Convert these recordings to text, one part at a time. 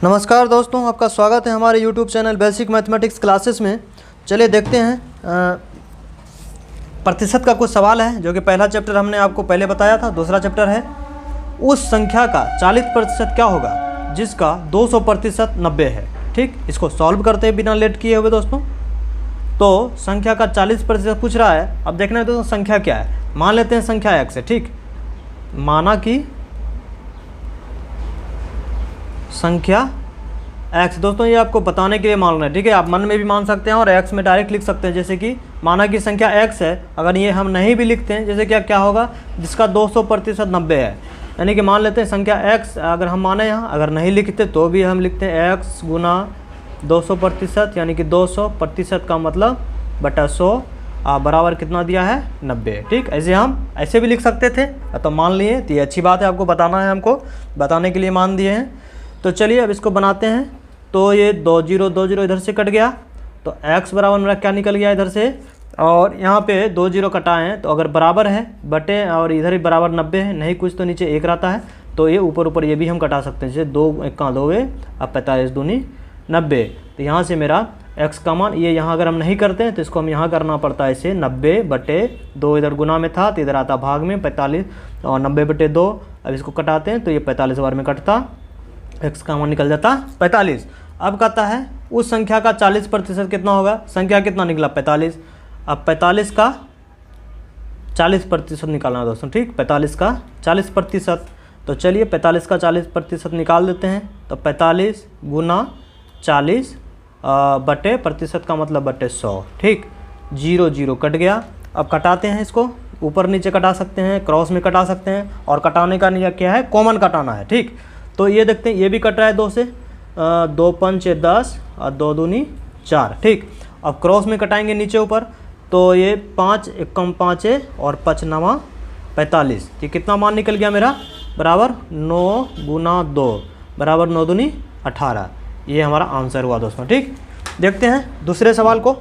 नमस्कार दोस्तों, आपका स्वागत है हमारे YouTube channel basic mathematics classes में। चलिए देखते हैं प्रतिशत का कुछ सवाल है जो कि पहला चैप्टर हमने आपको पहले बताया था। दूसरा चैप्टर है उस संख्या का 40% क्या होगा जिसका 200% 90 है। ठीक, इसको सॉल्व करते हैं बिना लेट किए हुए दोस्तों। तो संख्या का 40% पूछ रहा है। अब देखना है दोस्तों संख्या क्या है। मान लेते हैं संख्या x है। ठीक, माना कि संख्या x दोस्तों, ये आपको बताने के लिए मान रहे हैं। ठीक है, आप मन में भी मान सकते हैं और x में डायरेक्ट लिख सकते हैं। जैसे कि माना कि संख्या x है, अगर ये हम नहीं भी लिखते हैं, जैसे क्या होगा जिसका 200% 90 है। यानी कि मान लेते हैं संख्या x, अगर हम माने यहाँ, अगर नहीं लिखते तो भी हम लिखते हैं x गुना 200%, यानी कि 200% का मतलब बटा 100 बराबर कितना दिया है 90। ठीक, ऐसे हम ऐसे भी लिख सकते थे, तो मान लिए। तो ये अच्छी बात है, आपको बताना है, हमको बताने के लिए मान दिए हैं। तो चलिए अब इसको बनाते हैं। तो ये 2 0 इधर से कट गया, तो x बराबर मेरा क्या निकल गया इधर से, और यहाँ पे 2 0 कटाए हैं। तो अगर बराबर है बटे और इधर ही बराबर 90 है, नहीं कुछ तो नीचे 1 रहता है, तो ये ऊपर ये भी हम कटा सकते हैं। जैसे 2 1 का 2 अब 45 दूनी 90। तो यहाँ से मेरा x का मान, ये यहाँ अगर हम नहीं करते हैं तो इसको हम यहाँ करना पड़ता है इसे 90 बटे 2, इधर गुना में था तो इधर आता भाग में 45, और 90 बटे 2। अब इसको कटाते हैं तो ये 45 बार में कटता, x का मान निकल जाता 45। अब कहता है उस संख्या का 40% कितना होगा। संख्या कितना निकला 45। अब 45 का 40% निकालना है दोस्तों। ठीक, 45 का 40%। तो चलिए 45 का 40% निकाल देते हैं। तो 45 गुना 40 बटे प्रतिशत का मतलब बटे 100। ठीक, 0 0 कट गया। अब कटाते हैं इसको, ऊपर नीचे कटा सकते हैं, क्रॉस में कटा सकते हैं, और कटाने का नियम क्या है, कॉमन कटाना है। ठीक, तो ये देखते हैं, ये भी कट रहा है 2 से, 2 5 10 और 2 दूनी 4। ठीक, अब क्रॉस में कटाएंगे नीचे ऊपर, तो ये 5 1 5 और 5 9 45। ये कितना मान निकल गया मेरा, बराबर 9 गुना 2 बराबर 9 दूनी 18। ये हमारा आंसर हुआ दोस्तों। ठीक, देखते हैं दूसरे सवाल को।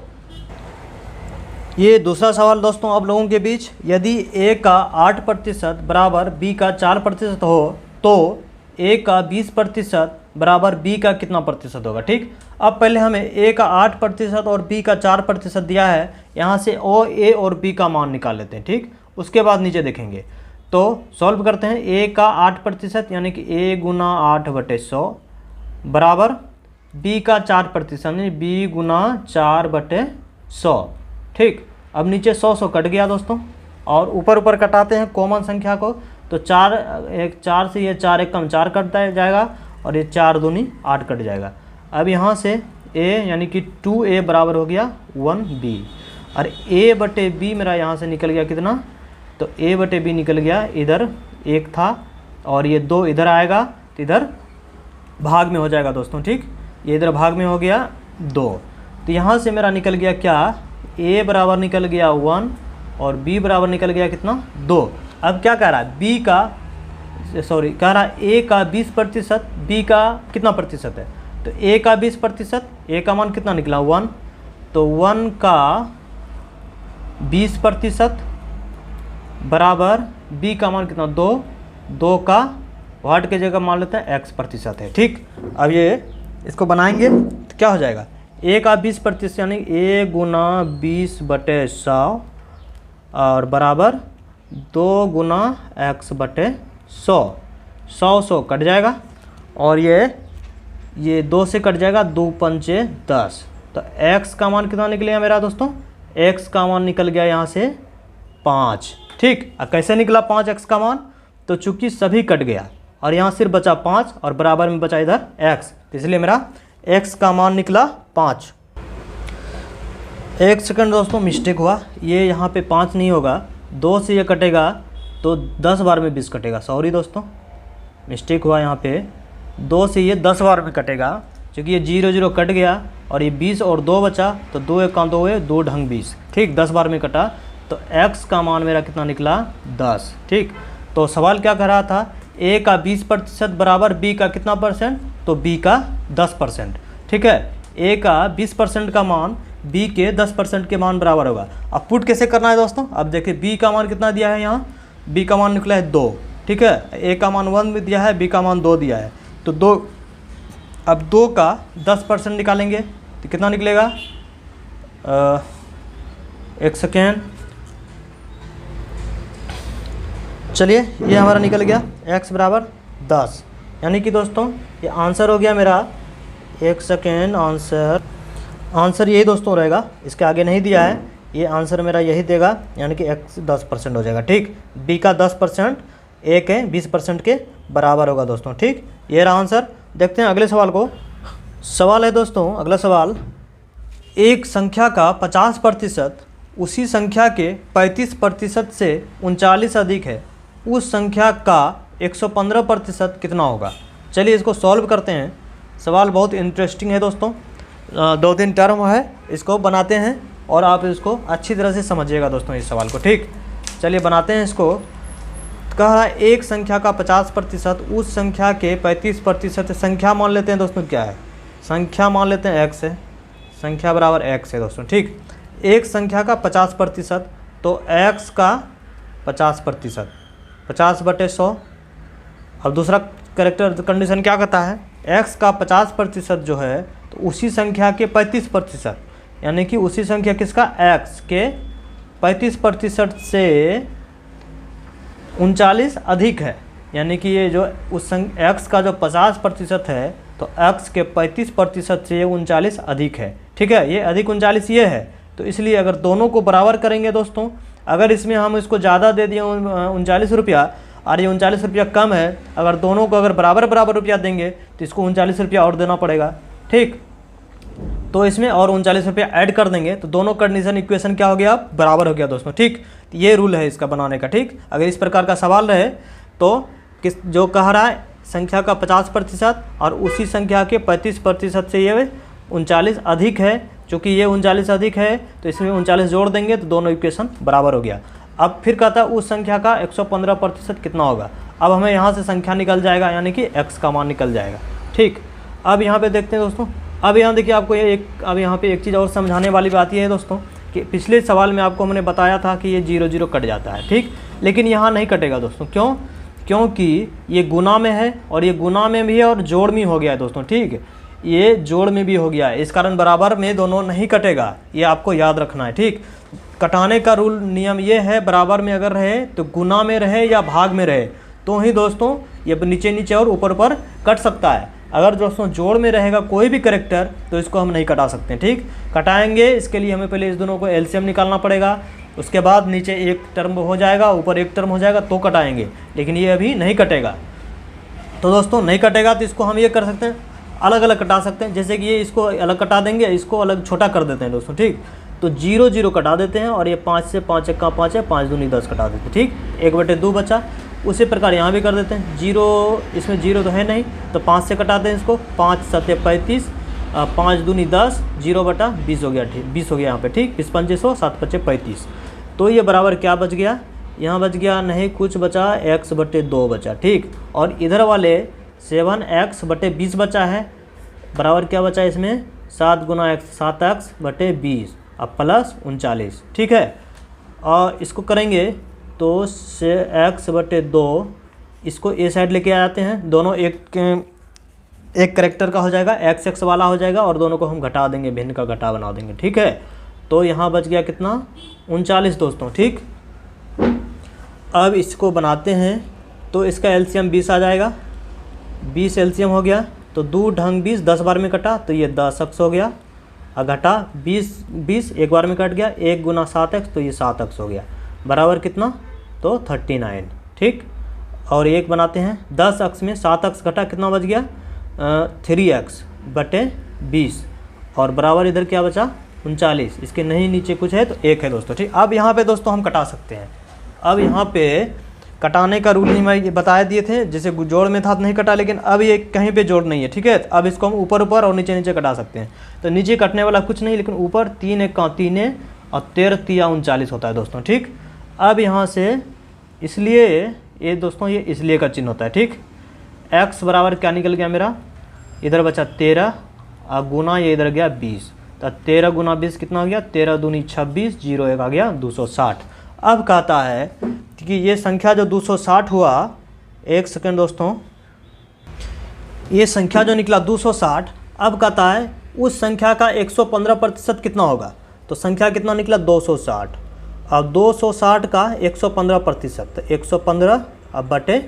ये दूसरा सवाल दोस्तों आप लोगों के बीच, यदि a का 8% बराबर b का 4% हो तो a का 20% बराबर b का कितना प्रतिशत होगा। ठीक, अब पहले हमें a का 8% और b का 4% दिया है। यहाँ से a और b का मान निकाल लेते हैं। ठीक, उसके बाद नीचे देखेंगे। तो सॉल्व करते हैं। a का 8% यानी कि a गुना 8 बटे 100 बराबर b का 4% यानी b गुना 4 बटे 100। ठीक, अब नीचे 100 कट गया दोस्तों, और ऊपर कटाते हैं कॉमन संख्या को। तो 4 से ये 4 1 कम 4 कटता जाएगा, और ये 4 दूनी 8 कट जाएगा। अब यहाँ से a यानी कि 2a बराबर हो गया 1b, और a बटे b मेरा यहाँ से निकल गया कितना, तो a बटे b निकल गया, इधर 1 था और ये 2 इधर आएगा, तो इधर भाग में हो जाएगा दोस्तों। ठीक, ये इधर भाग में हो गया 2। तो यहाँ से मेरा निकल गया क्या, a बराबर निकल गया 1 और b बराबर निकल गया कितना 2। अब क्या कह रहा है, कह रहा है a का 20%, b का कितना प्रतिशत है, तो a का 20%, a का मान कितना निकला 1, तो 1 का 20% बराबर b का मान कितना 2, 2 का वाट के जगह मान लेते हैं x प्रतिशत है। ठीक, अब ये इसको बनाएंगे तो क्या हो जाएगा, a का 20% यानी a गुना 20 बटे 100 और बराबर 2 गुना x बटे 100। 100 कट जाएगा, और ये 2 से कट जाएगा, 2 5 10। तो x का मान कितना निकलेगा मेरा दोस्तों, x का मान निकल गया यहाँ से 5। ठीक, अब कैसे निकला 5x का मान, तो चूंकि सभी कट गया और यहाँ सिर्फ बचा 5 और बराबर में बचा इधर x, तो इसलिए मेरा x का मान निकला 5। एक सेकंड दोस्तों, मिस्टेक हुआ, ये यहाँ पे 5 नहीं होगा, 2 से ये कटेगा तो 10 बार में 20 कटेगा। सॉरी दोस्तों, मिस्टेक हुआ, यहाँ पे 2 से ये 10 बार में कटेगा, क्योंकि ये 0 0 कट गया और ये 20 और 2 बचा, तो 2 1 का 2 है, 2 ढंग 20। ठीक, 10 बार में कटा, तो x का मान मेरा कितना निकला 10। ठीक, तो सवाल क्या कह रहा था, a का 20% बराबर b का कितना परसेंट, तो b का 10%। ठीक है, a का 20% का मान b के 10% के मान बराबर होगा। अब पुट कैसे करना है दोस्तों, अब देखिए b का मान कितना दिया है, यहाँ b का मान निकला है 2। ठीक है, a का मान 1 दिया है, b का मान 2 दिया है, तो अब 2 का 10% निकालेंगे तो कितना निकलेगा, एक सेकेंड, चलिए ये हमारा निकल गया x बराबर 10। यानी कि दोस्तों ये आंसर हो गया मेरा, एक सेकेंड, आंसर यही दोस्तों रहेगा, इसके आगे नहीं दिया है, ये आंसर मेरा यही देगा, यानी कि x 10% हो जाएगा। ठीक, b का 10% a के 20% के बराबर होगा दोस्तों। ठीक, ये रहा आंसर। देखते हैं अगले सवाल को। सवाल है दोस्तों, अगला सवाल, एक संख्या का 50% उसी संख्या के 35% से 39 अधिक है, उस संख्या का 115% कितना होगा। चलिए इसको सॉल्व करते हैं। सवाल बहुत इंटरेस्टिंग है दोस्तों, 2-3 टर्म है, इसको बनाते हैं और आप इसको अच्छी तरह से समझिएगा दोस्तों इस सवाल को। ठीक, चलिए बनाते हैं इसको। कह रहा है एक संख्या का 50% उस संख्या के 35%, संख्या मान लेते हैं दोस्तों, क्या है, संख्या मान लेते हैं x है, संख्या बराबर x है दोस्तों। ठीक, एक संख्या का 50% तो x का 50%, 50/100। अब दूसरा कैरेक्टर कंडीशन क्या कहता है, x का 50% जो है तो उसी संख्या के 35%, यानी कि उसी संख्या किसका, x के 35% से 39 अधिक है, यानी कि ये जो उस x का जो 50% है तो x के 35% से ये 39 अधिक है। ठीक है, ये अधिक 39 ये है, तो इसलिए अगर दोनों को बराबर करेंगे दोस्तों, अगर इसमें हम इसको ज़्यादा दे दिए 39 रुपया और ये 39 रुपया कम है, अगर दोनों को अगर बराबर रुपया देंगे तो इसको 39 रुपया और देना पड़ेगा। ठीक, तो इसमें और 39 रुपया ऐड कर देंगे तो दोनों कंडीशन इक्वेशन क्या हो गया, बराबर हो गया दोस्तों। ठीक, ये रूल है इसका बनाने का। ठीक, अगर इस प्रकार का सवाल रहे तो किस जो कह रहा है संख्या का 50% और उसी संख्या के 35% से ये 39 अधिक है, चूँकि ये 39 अधिक है तो इसमें 39 जोड़ देंगे तो दोनों इक्वेशन बराबर हो गया। अब फिर कहता है उस संख्या का 115% कितना होगा। अब हमें यहाँ से संख्या निकल जाएगा, यानी कि x का मान निकल जाएगा। ठीक, अब यहाँ पे देखते हैं दोस्तों, अब यहाँ देखिए आपको अब यहाँ पे एक चीज़ और समझाने वाली बात ये है दोस्तों कि पिछले सवाल में आपको हमने बताया था कि ये 0-0 कट जाता है। ठीक, लेकिन यहाँ नहीं कटेगा दोस्तों। क्यों, क्योंकि ये गुना में है और ये गुना में भी है और जोड़ में हो गया है दोस्तों। ठीक, ये जोड़ में भी हो गया है, इस कारण बराबर में दोनों नहीं कटेगा, ये आपको याद रखना है। ठीक, कटाने का रूल नियम ये है, बराबर में अगर रहे तो गुना में रहे या भाग में रहे तो ही दोस्तों ये नीचे नीचे और ऊपर ऊपर कट सकता है। अगर दोस्तों जोड़ में रहेगा कोई भी कैरेक्टर तो इसको हम नहीं कटा सकते। ठीक, कटाएंगे इसके लिए हमें पहले इस दोनों को एलसीएम निकालना पड़ेगा, उसके बाद नीचे एक टर्म हो जाएगा, ऊपर एक टर्म हो जाएगा तो कटाएंगे, लेकिन ये अभी नहीं कटेगा। तो दोस्तों नहीं कटेगा तो इसको हम ये कर सकते हैं, अलग अलग कटा सकते हैं। जैसे कि ये इसको अलग कटा देंगे, इसको अलग छोटा कर देते हैं दोस्तों। ठीक, तो 0-0 कटा देते हैं और ये 5 से 5 1 का 5 है, 5 दूनी 10 कटा देते हैं। ठीक, 1/2 बचा। उसी प्रकार यहाँ भी कर देते हैं, 0 इसमें 0 तो है नहीं तो 5 से कटाते हैं इसको, 5 7 35, 5 दूनी 10, 0/20 हो गया। ठीक, 20 हो गया यहाँ पे। ठीक, 20 5 100, 7 5 35, तो ये बराबर क्या बच गया, यहाँ बच गया नहीं कुछ बचा, x/2 बचा। ठीक, और इधर वाले 7x/20 बचा है, बराबर क्या बचा इसमें 7 गुना x, 7x/20 अब प्लस 39। ठीक है, और इसको करेंगे तो x/2 इसको ए साइड लेके आ जाते हैं, दोनों एक कैरेक्टर का हो जाएगा, x वाला हो जाएगा और दोनों को हम घटा देंगे, भिन्न का घटा बना देंगे। ठीक है, तो यहाँ बच गया कितना 39 दोस्तों। ठीक, अब इसको बनाते हैं तो इसका एलसीएम 20 आ जाएगा, 20 एलसीएम हो गया तो 2 ढंग 20 10 बार में कटा तो ये 10x हो गया, और घटा 20 एक बार में कट गया, 1 गुना 7x तो ये 7x हो गया, बराबर कितना तो 39। ठीक, और एक बनाते हैं 10x में 7x घटा कितना बच गया 3x/20 और बराबर इधर क्या बचा 39, इसके नहीं नीचे कुछ है तो 1 है दोस्तों। ठीक, अब यहाँ पे दोस्तों हम कटा सकते हैं। अब यहाँ पे कटाने का रूल नहीं मैं बता दिए थे, जैसे जोड़ में था तो नहीं कटा, लेकिन अब ये कहीं पे जोड़ नहीं है। ठीक है, अब इसको हम ऊपर ऊपर और नीचे नीचे कटा सकते हैं। तो नीचे कटने वाला कुछ नहीं, लेकिन ऊपर 3 1 का 3 और 13 3 39 होता है दोस्तों। ठीक, अब यहाँ से इसलिए ये दोस्तों ये इसलिए का चिन्ह होता है। ठीक, x बराबर क्या निकल गया मेरा, इधर बचा 13 और गुना ये इधर गया 20, तो 13 गुना 20 कितना हो गया 13 दूनी 26, 0 1 आ गया 260। अब कहता है कि ये संख्या जो 260 हुआ, एक सेकेंड दोस्तों, ये संख्या जो निकला 260, अब कहता है उस संख्या का 115% कितना होगा। तो संख्या कितना निकला 260। अब 260 का 115%, तो 115 अब बटे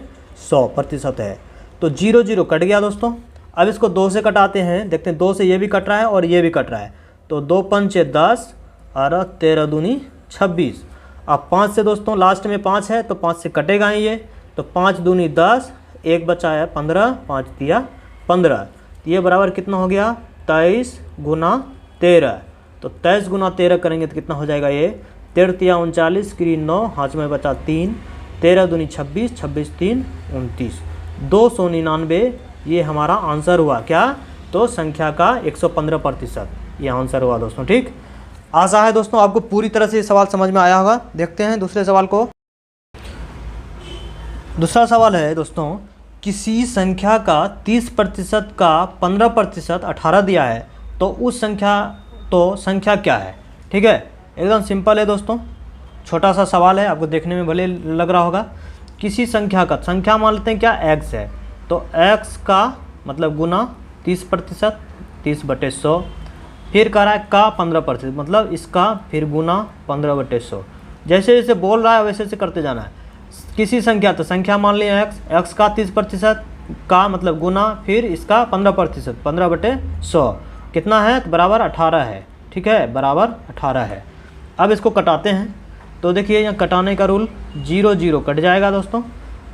100% है, तो 0 0 कट गया दोस्तों। अब इसको 2 से कटाते हैं, देखते हैं 2 से ये भी कट रहा है और ये भी कट रहा है, तो 2 पंचे 10 और 13 दूनी 26। अब 5 से दोस्तों लास्ट में 5 है तो 5 से कटेगा ही ये, तो 5 दूनी 10, एक बचा है 15, 5 दिया 15, ये बराबर कितना हो गया 23 गुना 13। तो 23 गुना 13 करेंगे तो कितना हो जाएगा ये 13 39 क्री 9, हाथ में बचा 3, 13 दूनी 26, 26 3 29, 299 ये हमारा आंसर हुआ। क्या? तो संख्या का 115% ये आंसर हुआ दोस्तों। ठीक, आशा है दोस्तों आपको पूरी तरह से ये सवाल समझ में आया होगा। देखते हैं दूसरे सवाल को। दूसरा सवाल है दोस्तों, किसी संख्या का 30% का 15% 18 दिया है, तो उस संख्या क्या है। ठीक है, एकदम सिंपल है दोस्तों, छोटा सा सवाल है, आपको देखने में भले लग रहा होगा। किसी संख्या का, संख्या मान लेते हैं क्या x है, तो x का मतलब गुना 30%, 30/100, फिर कह रहा है का 15%, मतलब इसका फिर गुना 15/100। जैसे जैसे बोल रहा है वैसे वैसे करते जाना है। किसी संख्या, तो संख्या मान लिया x का 30% का मतलब गुना, फिर इसका 15%, 15/100 कितना है, तो बराबर 18 है। ठीक है, बराबर 18 है। अब इसको कटाते हैं, तो देखिए यहाँ कटाने का रूल 0 0 कट जाएगा दोस्तों।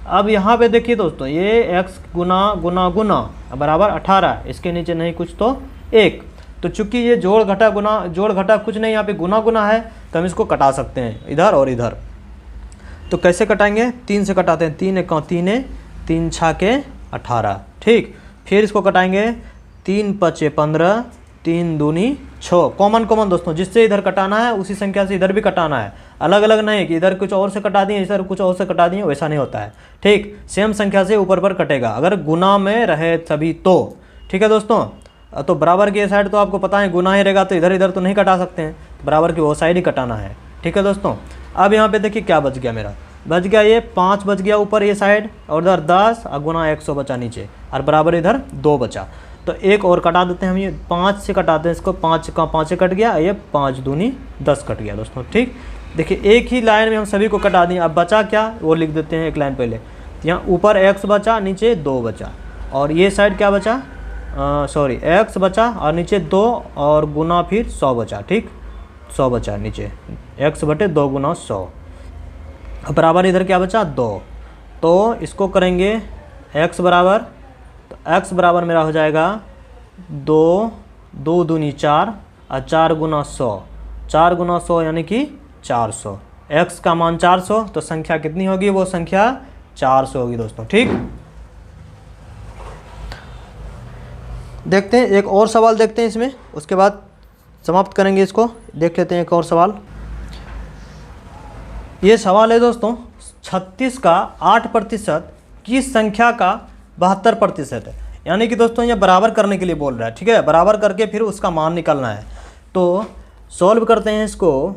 अब यहाँ पे देखिए दोस्तों, ये x गुना गुना गुना बराबर 18, इसके नीचे नहीं कुछ तो 1। तो चूंकि ये जोड़ घटा गुना, जोड़ घटा कुछ नहीं, यहाँ पे गुना गुना है, तो हम इसको कटा सकते हैं इधर और इधर। तो कैसे कटाएंगे, 3 से कटाते हैं, 3 1 3, 3 6 18। ठीक, फिर इसको कटाएंगे, 3 5 15, 3 दूनी 6, कॉमन कॉमन दोस्तों, जिससे इधर कटाना है उसी संख्या से इधर भी कटाना है, अलग अलग नहीं कि इधर कुछ और से कटा दिए इधर कुछ और से कटा दिए, वैसा नहीं होता है। ठीक, सेम संख्या से ऊपर पर कटेगा अगर गुना में रहे तभी तो। ठीक है दोस्तों, तो बराबर की साइड तो आपको पता है गुना ही रहेगा, तो इधर इधर तो नहीं कटा सकते हैं, बराबर की वो साइड ही कटाना है। ठीक है दोस्तों, अब यहाँ पे देखिए क्या बच गया, मेरा बच गया ये 5 बच गया ऊपर ये साइड, और इधर 10 और गुना 100 बचा नीचे, और बराबर इधर 2 बचा। तो एक और कटा देते हैं हम, ये 5 से कटाते हैं इसको, 5 का 5 से कट गया, ये 5 दूनी 10 कट गया दोस्तों। ठीक, देखिए एक ही लाइन में हम सभी को कटा दिए। अब बचा क्या वो लिख देते हैं एक लाइन पहले, यहाँ ऊपर x बचा, नीचे 2 बचा, और ये साइड क्या बचा, सॉरी x बचा और नीचे 2 और गुना फिर 100 बचा। ठीक, 100 बचा नीचे, x/2 गुना 100, अब बराबर इधर क्या बचा 2। तो इसको करेंगे x बराबर, तो x बराबर मेरा हो जाएगा 2 2 दूनी 4 और 4 गुना 100, 4 गुना 100 यानी कि 400। x का मान 400, तो संख्या कितनी होगी, वो संख्या 400 होगी दोस्तों। ठीक, देखते हैं एक और सवाल देखते हैं इसमें, उसके बाद समाप्त करेंगे इसको। देख लेते हैं एक और सवाल। ये सवाल है दोस्तों, 36 का 8% किस संख्या का 72% है। यानी कि दोस्तों ये बराबर करने के लिए बोल रहा है। ठीक है, बराबर करके फिर उसका मान निकालना है। तो सॉल्व करते हैं इसको,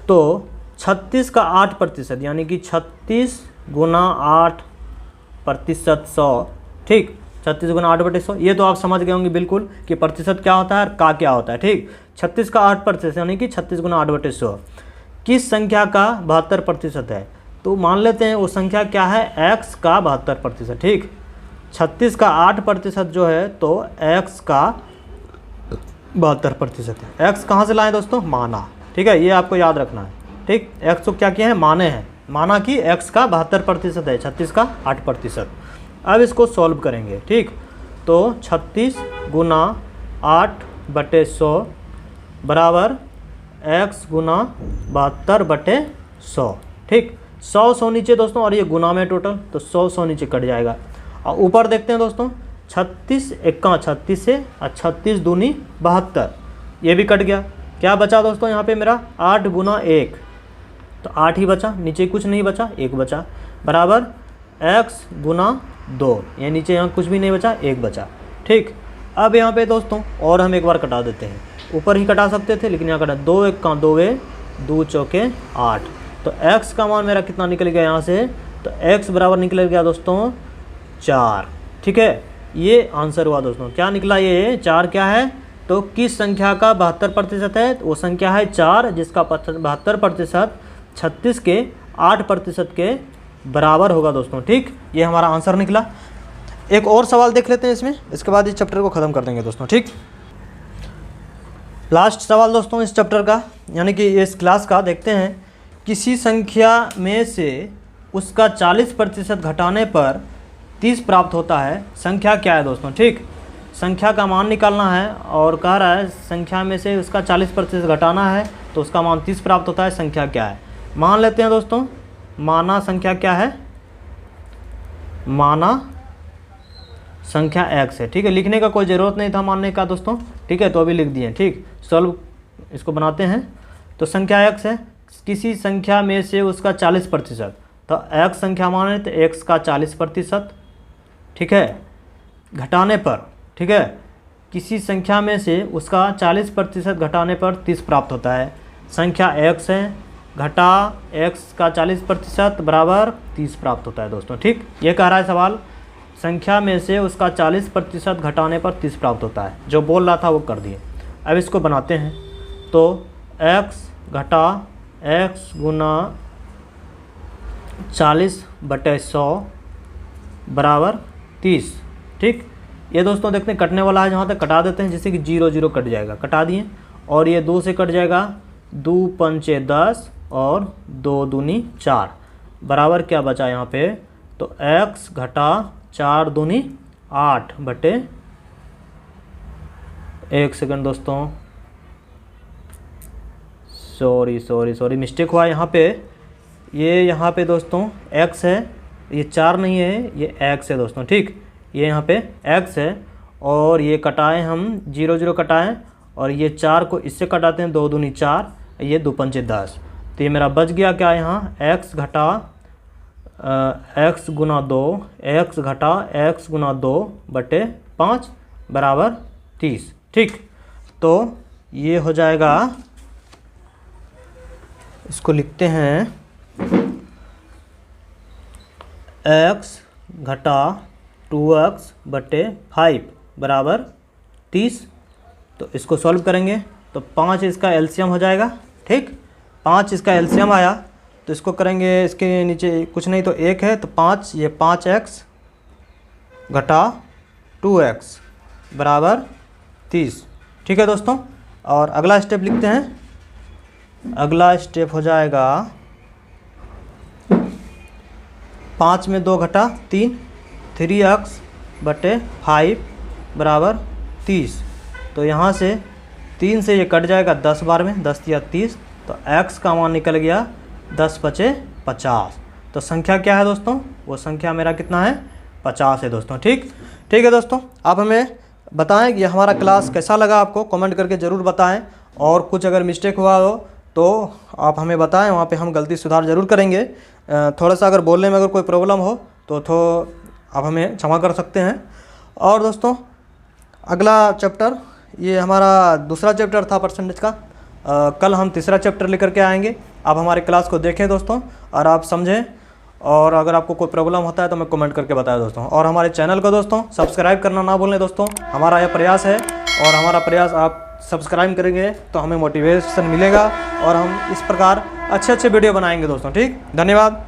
तो 36 का 8% यानी कि 36 गुना 8% 100। ठीक, 36 गुना 8/100, ये तो आप समझ गए होंगे बिल्कुल कि प्रतिशत क्या होता है और का क्या होता है। ठीक, 36 का 8% यानी कि 36 गुना 8/100 किस संख्या का 72% है। तो मान लेते हैं वो संख्या क्या है, x का 72%। ठीक, 36 का 8% जो है तो x का 72% है। x कहाँ से लाएं दोस्तों, माना। ठीक है, ये आपको याद रखना है। ठीक, x को क्या किया है, माने हैं, माना कि x का 72% है, 36 का 8%। अब इसको सॉल्व करेंगे। ठीक, तो 36 गुना 8/100 बराबर x गुना 72/100। ठीक, 100 नीचे दोस्तों, और ये गुना में टोटल, तो 100 नीचे कट जाएगा। और ऊपर देखते हैं दोस्तों, 36 1 36 से, और 36 दूनी 72, ये भी कट गया। क्या बचा दोस्तों यहाँ पे मेरा 8 गुना 1, तो 8 ही बचा, नीचे कुछ नहीं बचा, 1 बचा, बराबर x गुना 2, ये नीचे यहाँ कुछ भी नहीं बचा, 1 बचा। ठीक, अब यहाँ पे दोस्तों और हम एक बार कटा देते हैं, ऊपर ही कटा सकते थे लेकिन यहाँ कटा, 2 1 का 2 2 चौके 8, तो x का मान मेरा कितना निकल गया यहाँ से, तो x बराबर निकल गया दोस्तों 4। ठीक है, ये आंसर हुआ दोस्तों। क्या निकला ये 4 क्या है, तो किस संख्या का 72% है, तो वो संख्या है 4 जिसका 72% 36 के 8% के बराबर होगा दोस्तों। ठीक, ये हमारा आंसर निकला। एक और सवाल देख लेते हैं इसमें, इसके बाद इस चैप्टर को ख़त्म कर देंगे दोस्तों। ठीक, लास्ट सवाल दोस्तों इस चैप्टर का, यानी कि इस क्लास का, देखते हैं। किसी संख्या में से उसका 40% घटाने पर 30 प्राप्त होता है, संख्या क्या है दोस्तों। ठीक, संख्या का मान निकालना है और कह रहा है संख्या में से उसका 40% घटाना है तो उसका मान 30 प्राप्त होता है, संख्या क्या है। मान लेते हैं दोस्तों, माना संख्या क्या है, माना संख्या x है। ठीक है, लिखने का कोई ज़रूरत नहीं था मानने का दोस्तों। ठीक है, तो अभी लिख दिए। ठीक, सॉल्व इसको बनाते हैं। तो संख्या x है, किसी संख्या में से उसका 40%, तो x संख्या माने तो x का 40%। ठीक है, घटाने पर, ठीक है, किसी संख्या में से उसका 40% घटाने पर 30 प्राप्त होता है। संख्या x है, घटा x का 40% बराबर 30 प्राप्त होता है दोस्तों। ठीक, ये कह रहा है सवाल, संख्या में से उसका 40% घटाने पर 30 प्राप्त होता है। जो बोल रहा था वो कर दिए। अब इसको बनाते हैं। तो x घटा x गुना 40/100 बराबर 30। ठीक, ये दोस्तों देखते हैं कटने वाला है, जहाँ तक कटा देते हैं, जैसे कि 0 0 कट जाएगा, कटा दिए। और ये 2 से कट जाएगा, 2 पंचे 10 और 2 दूनी 4 बराबर क्या बचा यहाँ पे, तो x घटा 4 दूनी 8 बटे, एक सेकंड दोस्तों, सॉरी मिस्टेक हुआ यहाँ पे। ये यहाँ पे दोस्तों x है, ये 4 नहीं है, ये x है दोस्तों। ठीक, ये यहाँ पे x है और ये कटाएं हम, 0 0 कटाएं और ये 4 को इससे कटाते हैं, 2 दूनी 4, ये 2 पंचे 10। तो ये मेरा बच गया क्या यहाँ, x घटा x गुना 2, x घटा x गुना 2 बटे 5 बराबर 30। ठीक, तो ये हो जाएगा, इसको लिखते हैं, x घटा 2x बटे 5 बराबर 30। तो इसको सॉल्व करेंगे तो 5 इसका एलसीएम हो जाएगा। ठीक, 5 इसका एलसीएम आया तो इसको करेंगे, इसके नीचे कुछ नहीं तो 1 है, तो 5, ये 5x घटा 2x बराबर 30। ठीक है दोस्तों, और अगला स्टेप लिखते हैं। अगला स्टेप हो जाएगा 5 में 2 घटा 3, 3x बटे 5 बराबर 30। तो यहाँ से 3 से ये कट जाएगा 10 बार में, 10 या 30, तो x का मान निकल गया 10 पचे 50। तो संख्या क्या है दोस्तों, वो संख्या मेरा कितना है, 50 है दोस्तों। ठीक है दोस्तों, आप हमें बताएं कि हमारा क्लास कैसा लगा आपको, कमेंट करके ज़रूर बताएं। और कुछ अगर मिस्टेक हुआ हो तो आप हमें बताएं, वहाँ पे हम गलती सुधार ज़रूर करेंगे। थोड़ा सा अगर बोलने में अगर कोई प्रॉब्लम हो तो आप हमें क्षमा कर सकते हैं। और दोस्तों अगला चैप्टर, ये हमारा दूसरा चैप्टर था परसेंटेज का, कल हम तीसरा चैप्टर लेकर के आएंगे। आप हमारे क्लास को देखें दोस्तों और आप समझें, और अगर आपको कोई प्रॉब्लम होता है तो मैं कमेंट करके बताएं दोस्तों। और हमारे चैनल को दोस्तों सब्सक्राइब करना ना भूलें दोस्तों, हमारा यह प्रयास है, और हमारा प्रयास आप सब्सक्राइब करेंगे तो हमें मोटिवेशन मिलेगा और हम इस प्रकार अच्छे वीडियो बनाएंगे दोस्तों। ठीक, धन्यवाद।